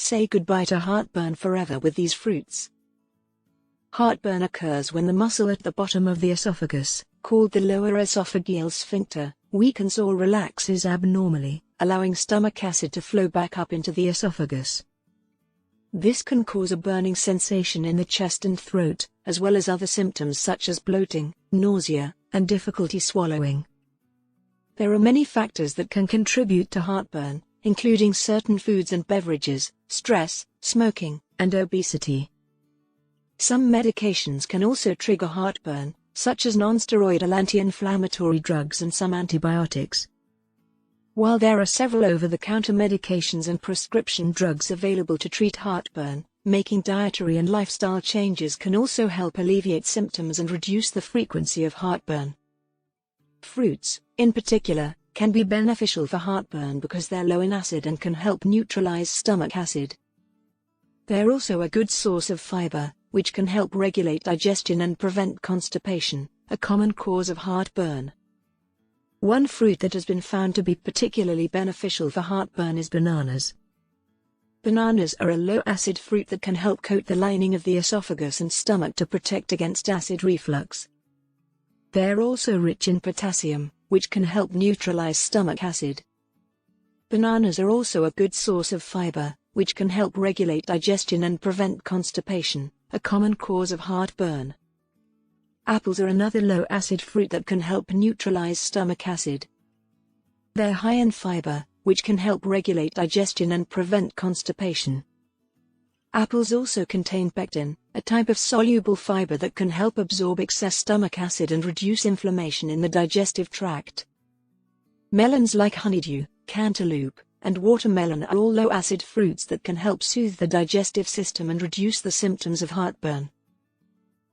Say goodbye to heartburn forever with these fruits. Heartburn occurs when the muscle at the bottom of the esophagus, called the lower esophageal sphincter, weakens or relaxes abnormally, allowing stomach acid to flow back up into the esophagus. This can cause a burning sensation in the chest and throat, as well as other symptoms such as bloating, nausea, and difficulty swallowing. There are many factors that can contribute to heartburn, including certain foods and beverages, stress, smoking, and obesity. Some medications can also trigger heartburn, such as non-steroidal anti-inflammatory drugs and some antibiotics. While there are several over-the-counter medications and prescription drugs available to treat heartburn, making dietary and lifestyle changes can also help alleviate symptoms and reduce the frequency of heartburn. Fruits, in particular, can be beneficial for heartburn because they're low in acid and can help neutralize stomach acid. They're also a good source of fiber, which can help regulate digestion and prevent constipation, a common cause of heartburn. One fruit that has been found to be particularly beneficial for heartburn is bananas. Bananas are a low-acid fruit that can help coat the lining of the esophagus and stomach to protect against acid reflux. They're also rich in potassium, which can help neutralize stomach acid. Bananas are also a good source of fiber, which can help regulate digestion and prevent constipation, a common cause of heartburn. Apples are another low-acid fruit that can help neutralize stomach acid. They're high in fiber, which can help regulate digestion and prevent constipation. Apples also contain pectin, a type of soluble fiber that can help absorb excess stomach acid and reduce inflammation in the digestive tract. Melons like honeydew, cantaloupe, and watermelon are all low-acid fruits that can help soothe the digestive system and reduce the symptoms of heartburn.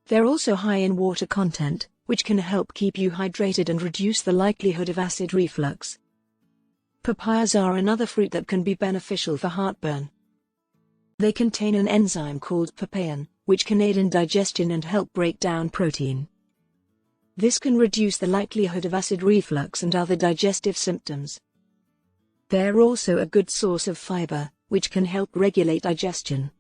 They're also high in water content, which can help keep you hydrated and reduce the likelihood of acid reflux. Papayas are another fruit that can be beneficial for heartburn. They contain an enzyme called papain, which can aid in digestion and help break down protein. This can reduce the likelihood of acid reflux and other digestive symptoms. They're also a good source of fiber, which can help regulate digestion.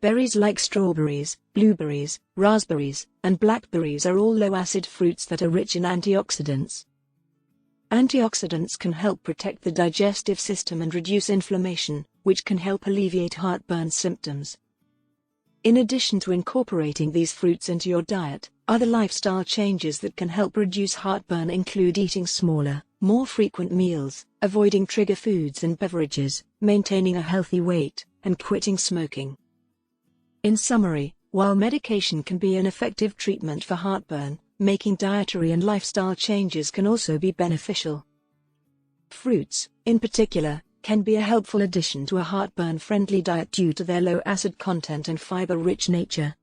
Berries like strawberries, blueberries, raspberries, and blackberries are all low-acid fruits that are rich in antioxidants. Antioxidants can help protect the digestive system and reduce inflammation, which can help alleviate heartburn symptoms. In addition to incorporating these fruits into your diet, other lifestyle changes that can help reduce heartburn include eating smaller, more frequent meals, avoiding trigger foods and beverages, maintaining a healthy weight, and quitting smoking. In summary, while medication can be an effective treatment for heartburn, making dietary and lifestyle changes can also be beneficial. Fruits, in particular, can be a helpful addition to a heartburn-friendly diet due to their low acid content and fiber-rich nature.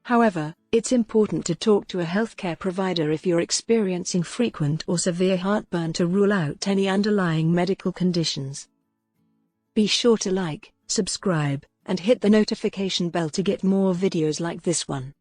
However, it's important to talk to a healthcare provider if you're experiencing frequent or severe heartburn to rule out any underlying medical conditions. Be sure to like, subscribe, and hit the notification bell to get more videos like this one.